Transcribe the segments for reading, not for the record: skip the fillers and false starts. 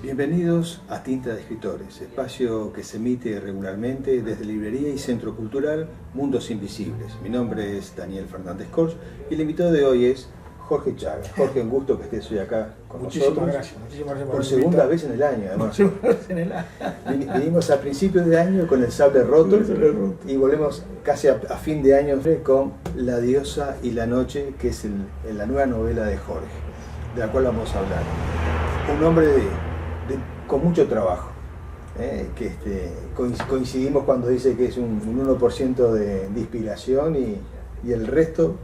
Bienvenidos a Tinta de Escritores, espacio que se emite regularmente desde Librería y Centro Cultural Mundos Invisibles. Mi nombre es Daniel Fernández Corch y el invitado de hoy es Jorge Chaga. Jorge, un gusto que estés hoy acá con nosotros. Muchísimas gracias por segunda vez en el año, además. Vinimos a principios de año con El Sable Roto y volvemos casi a fin de año con La Diosa y la Noche, que es la nueva novela de Jorge, de la cual vamos a hablar. Un hombre con mucho trabajo, que coincidimos cuando dice que es un 1% de inspiración y el resto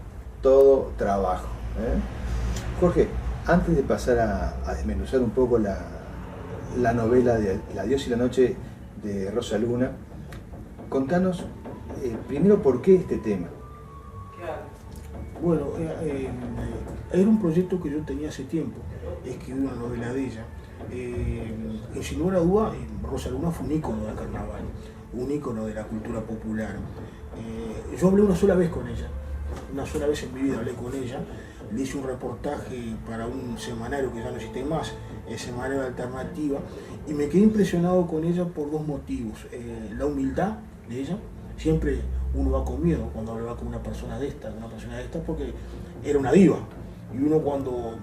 todo trabajo. Jorge, antes de pasar a desmenuzar un poco la novela de La Diosa y la Noche de Rosa Luna, contanos primero por qué este tema. Bueno, era un proyecto que yo tenía hace tiempo, escribí una novela de ella. Y sin lugar a duda, Rosa Luna fue un ícono del carnaval, un ícono de la cultura popular. Yo hablé una sola vez con ella, una sola vez en mi vida hablé con ella. Le hice un reportaje para un semanario que ya no existe más, el semanario de Alternativa, y me quedé impresionado con ella por dos motivos. La humildad de ella, siempre uno va con miedo cuando habla con una persona de esta, porque era una diva, y uno cuando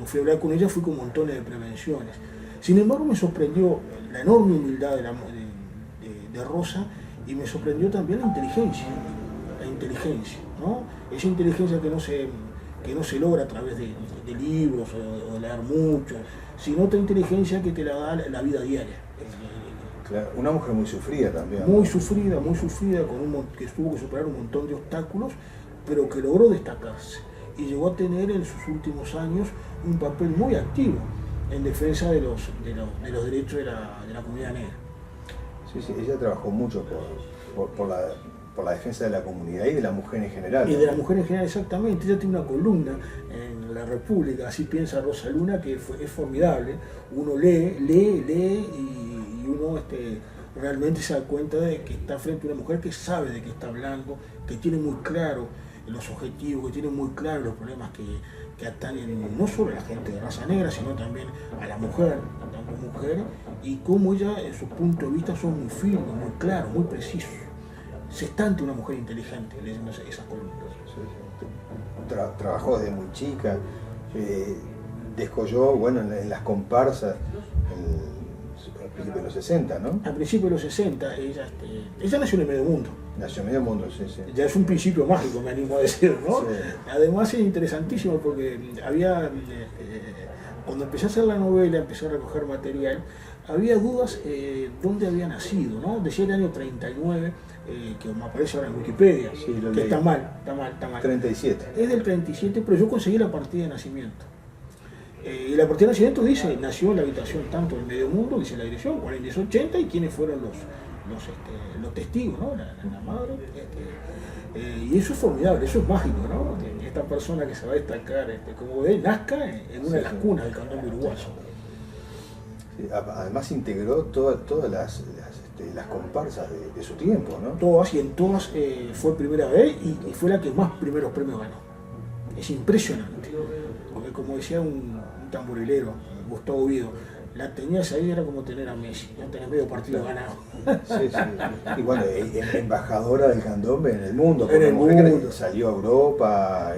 fui a hablar con ella fui con montones de prevenciones. Sin embargo, me sorprendió la enorme humildad de Rosa, y me sorprendió también la inteligencia, ¿no? Esa inteligencia que no se logra a través de libros o de leer mucho, sino otra inteligencia que te la da la vida diaria. Claro, una mujer muy sufrida también. Muy sufrida, que tuvo que superar un montón de obstáculos, pero que logró destacarse y llegó a tener en sus últimos años un papel muy activo en defensa de los derechos de la comunidad negra. Sí, ella trabajó mucho por la defensa de la comunidad y de la mujer en general. Y de la mujer en general, exactamente. Ella tiene una columna en La República, Así piensa Rosa Luna, que es formidable. Uno lee y uno realmente se da cuenta de que está frente a una mujer que sabe de qué está hablando, que tiene muy claro los objetivos, que tiene muy claro los problemas que atañen no solo a la gente de raza negra, sino también a la mujer, y cómo ella, en su punto de vista, son muy firmes, muy claros, muy precisos. Se está ante una mujer inteligente leyendo esas columnas. Trabajó desde muy chica, descolló en las comparsas al principio de los 60, ¿no? Al principio de los 60, ella nació en el medio mundo. Nació en el medio mundo, sí. Ya es un principio mágico, me animo a decir, ¿no? Sí. Además es interesantísimo porque cuando empecé a hacer la novela, empecé a recoger material, había dudas dónde había nacido, ¿no? Decía el año 39, que me aparece ahora en Wikipedia, sí, que está mal. 37. Es del 37, pero yo conseguí la partida de nacimiento. Y la partida de nacimiento dice, nació en la habitación tanto del Medio Mundo, dice la dirección, 4680, y quiénes fueron los testigos, ¿no? La madre. Y eso es formidable, eso es mágico, ¿no? Esta persona que se va a destacar, como ve, nazca en una de las cunas del cantón uruguayo. Sí, además integró todas las comparsas de su tiempo, ¿no? Todas, y en todas fue primera vez y fue la que más primeros premios ganó. Es impresionante. Porque como decía un tamborilero, Gustavo Vido, la tenías ahí, era como tener a Messi, ya tenés medio partido ganado. Sí. Y bueno, embajadora del candombe en el mundo, salió a Europa,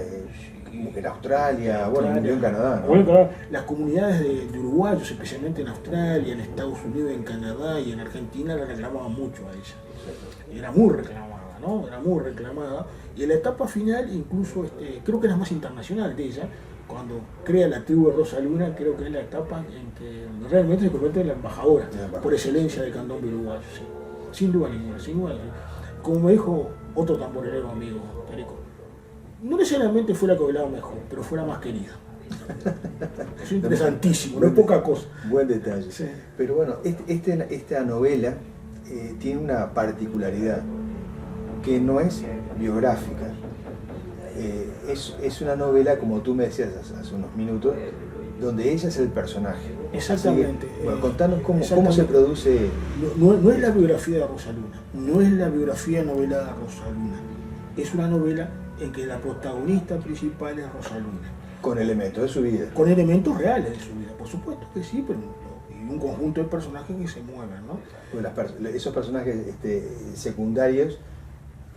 en Australia, murió en Canadá, ¿no? Bueno, las comunidades de uruguayos, especialmente en Australia, en Estados Unidos, en Canadá y en Argentina, la reclamaban mucho a ella. Era muy reclamada, ¿no? Era muy reclamada. Y en la etapa final, incluso, creo que es la más internacional de ella, cuando crea la tribu de Rosa Luna, creo que es la etapa en que realmente se convierte en la embajadora por excelencia del candombe uruguayo, sí. Sin duda ninguna. Como me dijo otro tamborero amigo, Perico, no necesariamente fue la que bailaba mejor, pero fue la más querida. Es interesantísimo, no es poca cosa. Buen detalle. Sí. Pero bueno, esta novela tiene una particularidad que no es biográfica. Es una novela, como tú me decías hace unos minutos, donde ella es el personaje. Exactamente. Así que, bueno, contanos cómo se produce. No es la biografía de Rosa Luna, no es la biografía novelada de Rosa Luna. Es una novela en que la protagonista principal es Rosa Luna. Con elementos de su vida. Con elementos reales de su vida, por supuesto que sí, pero un conjunto de personajes que se mueven, ¿no? Pues esos personajes secundarios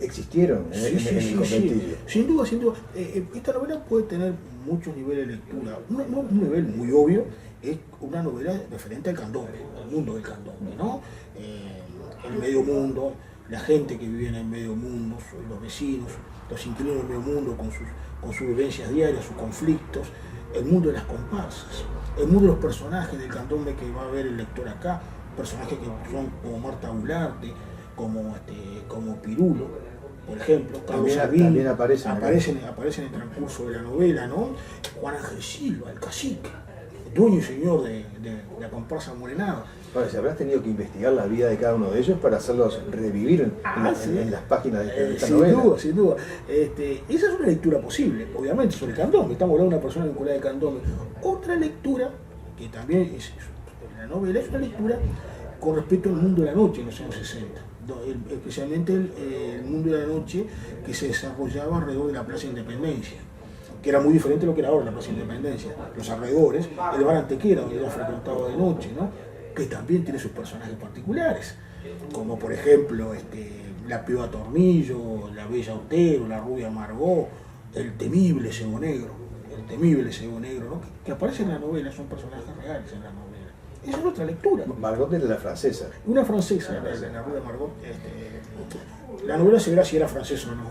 existieron en el conventillo. Sin duda, sin duda. Esta novela puede tener muchos niveles de lectura. Un nivel muy obvio es una novela referente al candombe, al mundo del candombe, ¿no? El medio mundo, la gente que vive en el medio mundo, los vecinos, los inquilinos del medio mundo con sus vivencias diarias, sus conflictos, el mundo de las comparsas, el mundo de los personajes del candombe que va a ver el lector acá, personajes que son como Marta Gularte, como Pirulo, por ejemplo, también aparecen en el transcurso de la novela, ¿no? Juan Ángel Silva, el cacique, dueño y señor de la comparsa Morenada. Ahora, si habrás tenido que investigar la vida de cada uno de ellos para hacerlos revivir en las páginas de esta novela. Sin duda. Esa es una lectura posible, obviamente, sobre el candombe. Estamos hablando de una persona vinculada al candombe. Otra lectura, que también es la novela, es una lectura con respecto al mundo de la noche en los años 60. Especialmente el mundo de la noche que se desarrollaba alrededor de la Plaza Independencia, que era muy diferente de lo que era ahora la Plaza Independencia. Los alrededores, el bar Antequera, donde era frecuentado de noche, ¿no? Que también tiene sus personajes particulares, como por ejemplo la piba Tornillo, la bella Otero, la rubia Margot, el temible Cebo Negro, ¿no? que aparece en la novela, son personajes reales en la novela. Esa es otra lectura. Margot era la francesa. Una francesa, la rubia Margot. La novela se verá si era francesa o no.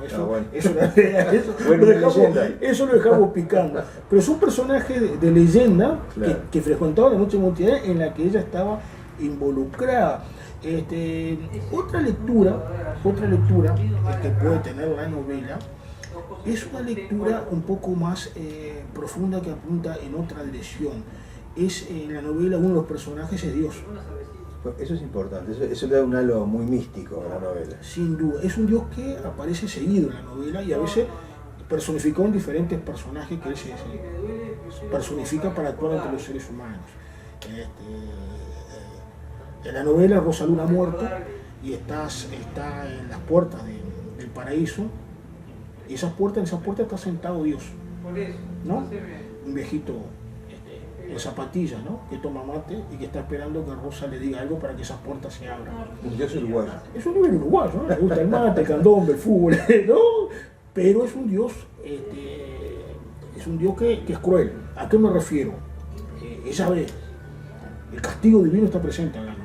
Eso lo dejamos picando. Pero es un personaje de leyenda, claro, que frecuentaba la noche de Montevideo, en la que ella estaba involucrada. Otra lectura que puede tener la novela es una lectura un poco más profunda, que apunta en otra dirección. En la novela uno de los personajes es Dios. Eso es importante, eso le da un halo muy místico a la novela. Sin duda, es un Dios que aparece seguido en la novela y a veces personificado en diferentes personajes que él se personifica para actuar ante los seres humanos. En la novela Rosa Luna ha muerto y está en las puertas del paraíso, y en esas puertas está sentado Dios, ¿no? Un viejito en zapatillas, ¿no? Que toma mate y que está esperando que Rosa le diga algo para que esas puertas se abran. Un Dios uruguayo. Es un nivel uruguayo, ¿no? Le gusta el mate, el candombe, el fútbol, ¿no? Pero es un Dios, que es cruel. ¿A qué me refiero? Ella ve, el castigo divino está presente en la novela.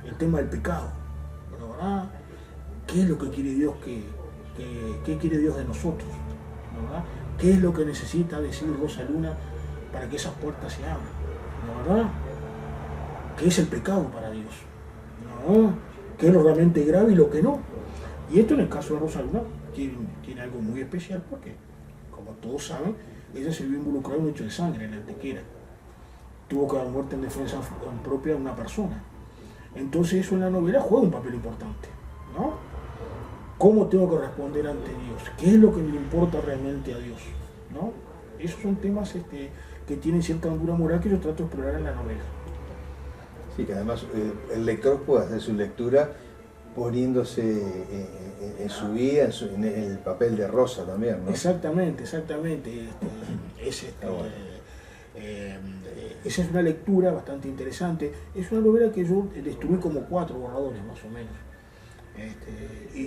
El tema del pecado, ¿verdad? ¿Qué es lo que quiere Dios qué quiere Dios de nosotros? ¿Verdad? ¿Qué es lo que necesita decir Rosa Luna para que esas puertas se abran? ¿No, verdad? ¿Qué es el pecado para Dios? ¿No? ¿Qué es lo realmente grave y lo que no? Y esto en el caso de Rosa Luna tiene algo muy especial porque, como todos saben, ella se vio involucrada en un hecho de sangre en Antequera. Tuvo que dar muerte en defensa propia de una persona. Entonces eso en la novela juega un papel importante, ¿no? ¿Cómo tengo que responder ante Dios? ¿Qué es lo que le importa realmente a Dios? ¿No? Esos son temas que tienen cierta hondura moral que yo trato de explorar en la novela. Sí, que además el lector puede hacer su lectura poniéndose en su vida, en el papel de Rosa también, ¿no? Exactamente. Esa es una lectura bastante interesante. Es una novela que yo destruí como 4 borradores más o menos.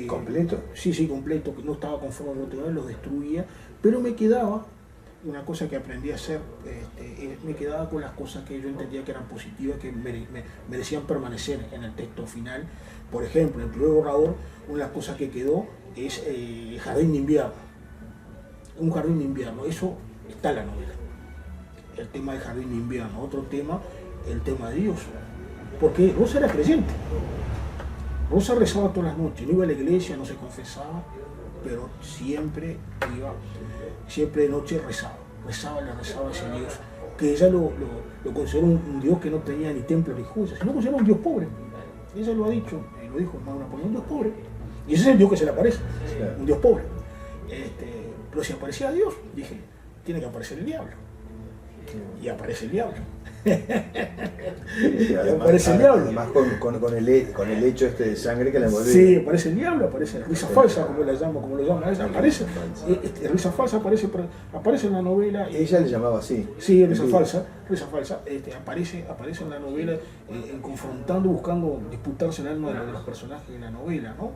¿Completo? Sí, completo, que no estaba conforme con los los destruía, pero me quedaba una cosa que aprendí a hacer, me quedaba con las cosas que yo entendía que eran positivas, que merecían permanecer en el texto final. Por ejemplo, en el primer borrador, una de las cosas que quedó es Jardín de Invierno. Un jardín de invierno, eso está en la novela. El tema del jardín de invierno. Otro tema, el tema de Dios. Porque Rosa era creyente. Rosa rezaba todas las noches, no iba a la iglesia, no se confesaba, pero siempre de noche rezaba a ese Dios, que ella lo consideró un Dios que no tenía ni templo ni joyas, sino consideró un Dios pobre. Ella lo ha dicho, lo dijo hermano Napoleón, un Dios pobre. Y ese es el Dios que se le aparece, un Dios pobre. Pero si aparecía Dios, dije, tiene que aparecer el diablo. Y aparece el diablo. Aparece el diablo. Además con el hecho este de sangre que la envolvía. Sí, aparece el diablo, aparece risa falsa, como lo llama ella, aparece. Risa falsa aparece en la novela. Ella le llamaba así. Sí, risa falsa, aparece en la novela, confrontando, buscando disputarse el alma de los personajes de la novela, ¿no?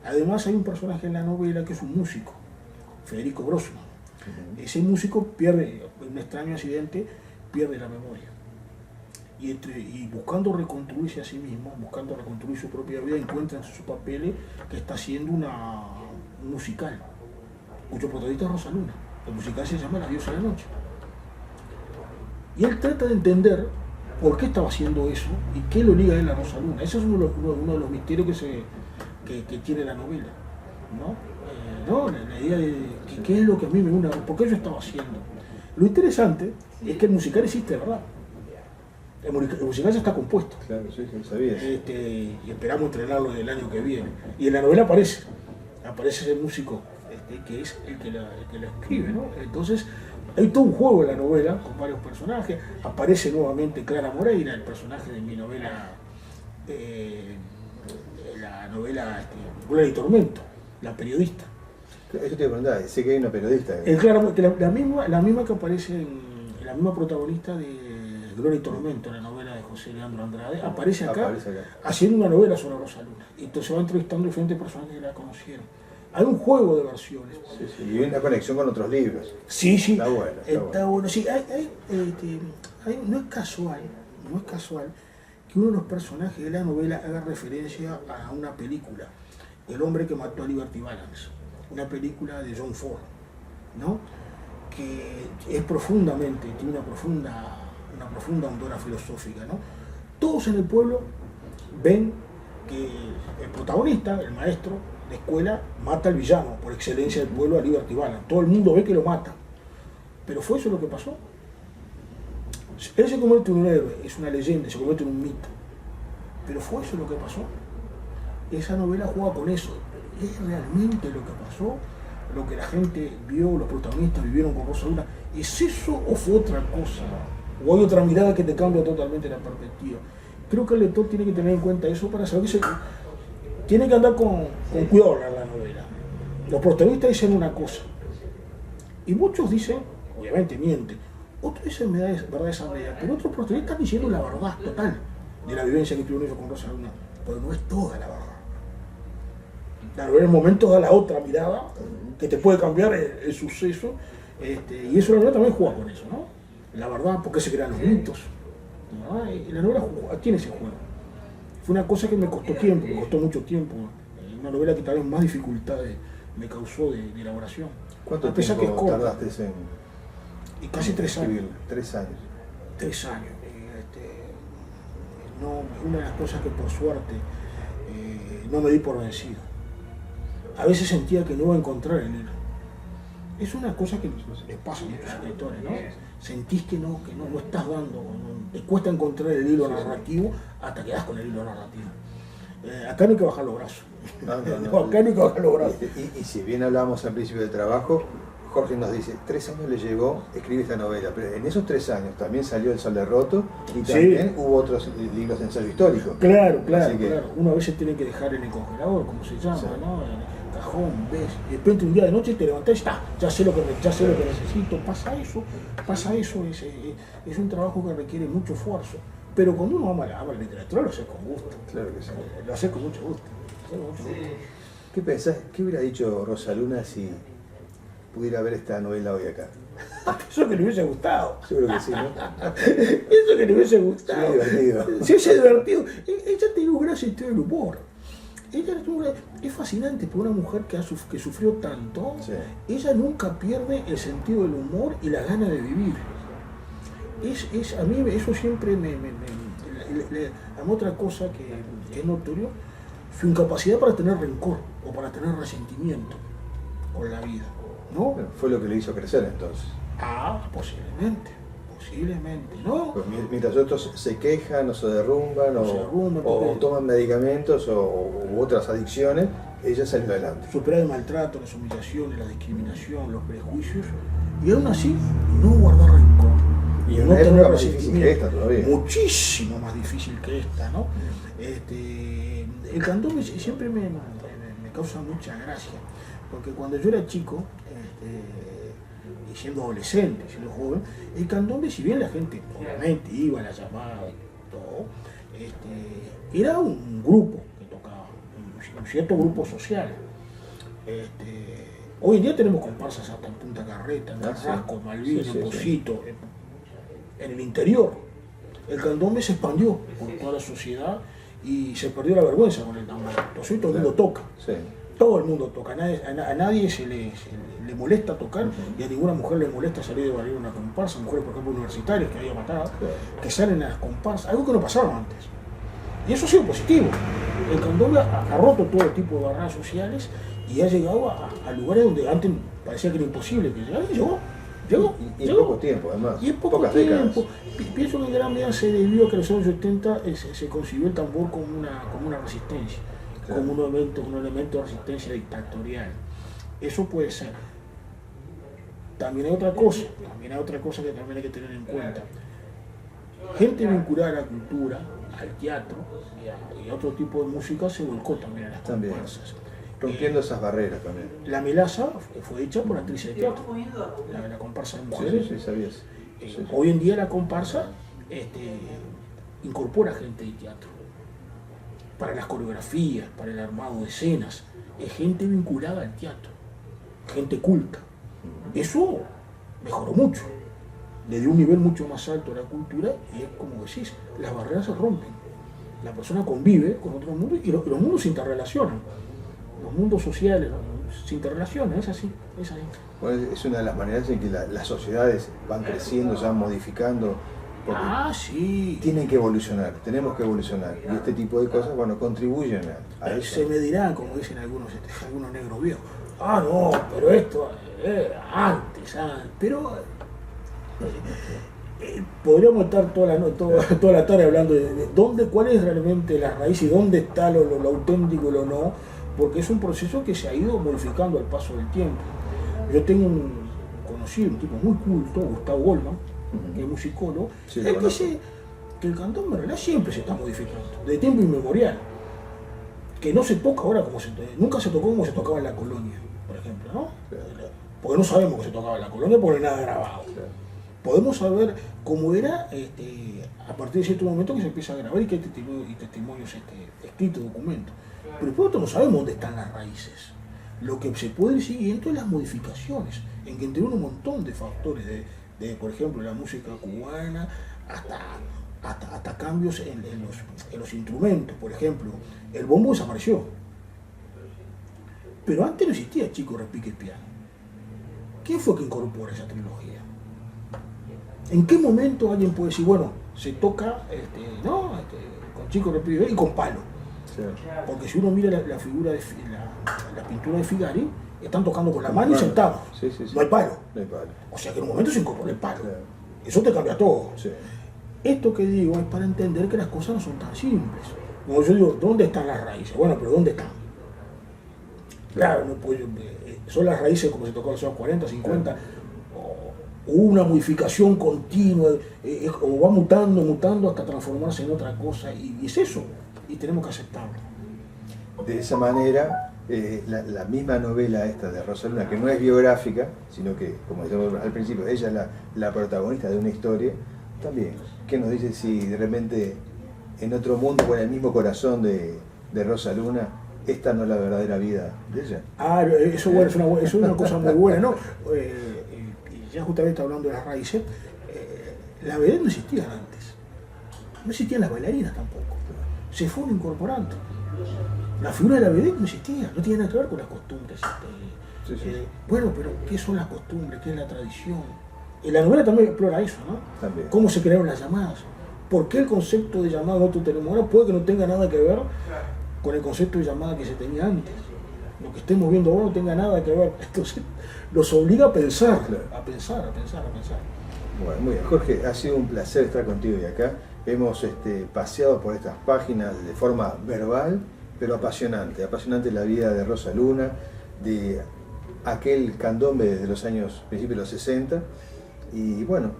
Además hay un personaje en la novela que es un músico, Federico Grossman. Ese músico pierde, en un extraño accidente, pierde la memoria. Y buscando reconstruirse a sí mismo, buscando reconstruir su propia vida, encuentra en sus papeles que está haciendo un musical, cuyo protagonista es Rosa Luna. El musical se llama La diosa de la noche. Y él trata de entender por qué estaba haciendo eso y qué lo liga a él a Rosa Luna. Ese es uno de los misterios que tiene la novela, ¿no? La idea de qué es lo que a mí me une, por qué yo estaba haciendo. Lo interesante es que el musical existe, ¿verdad? El musical ya está compuesto. Claro, sí, sabía. Y esperamos estrenarlo el año que viene. Y en la novela aparece ese músico que es el que la escribe, ¿no? Entonces, hay todo un juego en la novela con varios personajes. Aparece nuevamente Clara Moreira, el personaje de mi novela, la novela Gloria y Tormento, la periodista. Eso te iba a preguntar, sé que hay una periodista. Claro, la misma que aparece la misma protagonista de Gloria y Tormento, la novela de José Leandro Andrade, aparece acá haciendo una novela sobre Rosa Luna. Y entonces va entrevistando diferentes personas que la conocieron. Hay un juego de versiones. Sí, y hay una conexión con otros libros. Sí. Está bueno. Sí, no es casual que uno de los personajes de la novela haga referencia a una película, El hombre que mató a Liberty Balance, una película de John Ford, ¿no? Que es tiene una profunda hondura filosófica, ¿no? Todos en el pueblo ven que el protagonista, el maestro de escuela, mata al villano por excelencia del pueblo, a Liberty Balance. Todo el mundo ve que lo mata. Pero ¿fue eso lo que pasó? Él se convierte en un héroe, es una leyenda, se convierte en un mito. Pero ¿fue eso lo que pasó? Esa novela juega con eso. ¿Es realmente lo que pasó? Lo que la gente vio, los protagonistas vivieron con Rosa Luna. ¿Es eso o fue otra cosa? ¿O hay otra mirada que te cambia totalmente la perspectiva? Creo que el lector tiene que tener en cuenta eso para saber que tiene que andar con cuidado en la novela. Los protagonistas dicen una cosa. Y muchos dicen, obviamente mienten, otros dicen verdad esa media, pero otros protagonistas están diciendo la verdad total de la vivencia que tuvieron ellos con Rosa Luna. Pero no es toda la verdad. La novela en el momento da la otra mirada que te puede cambiar el suceso, y eso la novela también juega con eso, ¿no? La verdad, por qué se crean los mitos, ¿no? Y la novela tiene ese juego. Fue una cosa que me costó mucho tiempo, una novela que tal vez más dificultades me causó de elaboración. ¿Cuánto tiempo tardaste en y casi 3 años. 3 años. 3 años. Una de las cosas que por suerte no me di por vencido. A veces sentía que no iba a encontrar el hilo. Es una cosa que les pasa a muchos escritores, ¿no? Sentís que no estás dando, te cuesta encontrar el hilo narrativo hasta que das con el hilo narrativo. Acá no hay que bajar los brazos. Acá no hay que bajar los brazos. Y si bien hablábamos al principio del trabajo, Jorge nos dice, 3 años le llevó escribir esta novela, pero en esos 3 años también salió El Sable Roto y también hubo otros libros de ensayo histórico. Claro. Uno a veces tiene que dejar en el congelador, como se llama, ¿no? En el cajón, ves, y de repente un día de noche te levantás y ya sé lo que necesito. Pasa eso, es un trabajo que requiere mucho esfuerzo. Pero cuando uno ama la literatura lo hace con gusto. Claro que sí. Lo hace con mucho gusto. ¿Qué pensás? ¿Qué hubiera dicho Rosa Luna si pudiera ver esta novela hoy acá? Eso que le hubiese gustado. Seguro que sí, ¿no? Eso que le hubiese gustado. Sí, divertido. Sí, es divertido. Ella tiene un gran sentido del humor. Es fascinante porque una mujer que sufrió tanto, sí, ella nunca pierde el sentido del humor y la gana de vivir. A mí eso siempre a mí otra cosa que es notorio, su incapacidad para tener rencor o para tener resentimiento con la vida, ¿no? Bueno, fue lo que le hizo crecer entonces. Posiblemente, ¿no? Pues mientras otros se quejan o se derrumban o toman medicamentos u otras adicciones, ella salió adelante. Superar el maltrato, las humillaciones, la discriminación, los prejuicios, y aún así no guardar rencor. y en no una tener época más difícil que resentimiento. esta todavía. Muchísimo más difícil que esta, ¿no? El candombe siempre me causa mucha gracia, porque cuando yo era chico, y siendo adolescente, siendo joven, el candombe, si bien la gente obviamente iba a la llamada y todo, era un grupo que tocaba, un cierto grupo social. Hoy en día tenemos comparsas hasta en Punta Carreta, en Carrasco, Malvin, en Pocito, en el interior. El candombe se expandió por toda la sociedad y se perdió la vergüenza con el tambor. Entonces todo el mundo toca. Sí. Todo el mundo toca, a nadie se le molesta tocar y a ninguna mujer le molesta salir de bailar una comparsa. Mujeres, por ejemplo, universitarias que había matado, que salen a las comparsas, algo que no pasaba antes. Y eso ha sido positivo. El candombe ha roto todo tipo de barreras sociales y ha llegado a lugares donde antes parecía que era imposible que llegara, y llegó. Y en poco tiempo, además. Y en pocas tiempo. Pienso que en gran medida se debió a que en los años 70 se concibió el tambor como una resistencia, claro, como un elemento de resistencia dictatorial. Eso puede ser. También hay otra cosa que también hay que tener en cuenta. Gente vinculada a la cultura, al teatro y a otro tipo de música se volcó también a las comparsas. Rompiendo esas barreras también. La melaza fue hecha por actrices de teatro, la comparsa de mujeres. Sí, sabías. Hoy en día la comparsa incorpora gente de teatro para las coreografías, para el armado de escenas. Es gente vinculada al teatro, gente culta. Eso mejoró mucho, le dio un nivel mucho más alto a la cultura y es como decís, las barreras se rompen. La persona convive con otros mundos y los mundos se interrelacionan. Los mundos sociales se interrelacionan, es así. Bueno, es una de las maneras en que las sociedades van creciendo, se van modificando. Sí. Tienen que evolucionar, tenemos que evolucionar. Y este tipo de cosas, bueno, contribuyen a eso. Se me dirán, como dicen algunos negros viejos, no, pero esto antes. Pero podríamos estar toda la tarde hablando de cuál es realmente la raíz y dónde está lo auténtico y lo no, porque es un proceso que se ha ido modificando al paso del tiempo. Yo tengo conocido un tipo muy culto, Gustavo Goldman, que es musicólogo, él dice que el candombe en realidad siempre se está modificando, de tiempo inmemorial, que no se toca ahora nunca se tocó como se tocaba en la colonia, por ejemplo, ¿no? Porque no sabemos que se tocaba en la colonia porque no hay nada grabado. Podemos saber cómo era a partir de cierto momento que se empieza a grabar y que hay testimonios escritos, documentos. Pero después no sabemos dónde están las raíces. Lo que se puede ir siguiendo es las modificaciones, en que intervienen un montón de factores, de por ejemplo, la música cubana, hasta cambios en los instrumentos. Por ejemplo, el bombo desapareció. Pero antes no existía Chico Repique el piano. ¿Quién fue que incorpora esa trilogía? ¿En qué momento alguien puede decir, bueno, se toca con Chico Repique y con palo? Sí. Porque si uno mira la figura de la pintura de Figari, están tocando con la mano y sentados. Sí. No hay palo. No hay palo. O sea que en un momento se incorpora el palo. Claro. Eso te cambia todo. Sí. Esto que digo es para entender que las cosas no son tan simples. Como yo digo, ¿dónde están las raíces? Bueno, pero ¿dónde están? Claro, no puedo, son las raíces como se tocó en los años 40, 50, o una modificación continua, o va mutando hasta transformarse en otra cosa, y es eso, y tenemos que aceptarlo. De esa manera, la misma novela esta de Rosa Luna, que no es biográfica, sino que, como decíamos al principio, ella es la protagonista de una historia, también, ¿qué nos dice si de repente en otro mundo, con el mismo corazón de Rosa Luna, esta no es la verdadera vida de ella? Eso es una cosa muy buena, ¿no? Ya justamente hablando de las raíces, la vedette no existía antes, no existían las bailarinas tampoco, se fueron incorporando. La figura de la vedette no existía, no tiene nada que ver con las costumbres. Sí. Bueno, pero ¿qué son las costumbres? ¿Qué es la tradición? La novela también explora eso, ¿no? También. ¿Cómo se crearon las llamadas? ¿Por qué el concepto de llamada nosotros tenemos ahora puede que no tenga nada que ver con el concepto de llamada que se tenía antes? Lo que estemos viendo ahora no tenga nada que ver. Entonces nos obliga a pensar, a pensar. Bueno, muy bien. Jorge, ha sido un placer estar contigo y acá. Hemos paseado por estas páginas de forma verbal, pero apasionante la vida de Rosa Luna, de aquel candombe desde los años, principios de los 60, y bueno,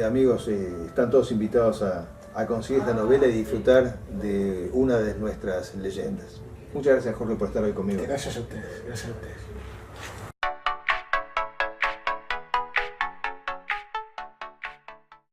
Amigos, están todos invitados a conseguir esta novela y disfrutar de una de nuestras leyendas. Muchas gracias, Jorge, por estar hoy conmigo. Gracias a ustedes, gracias a ustedes.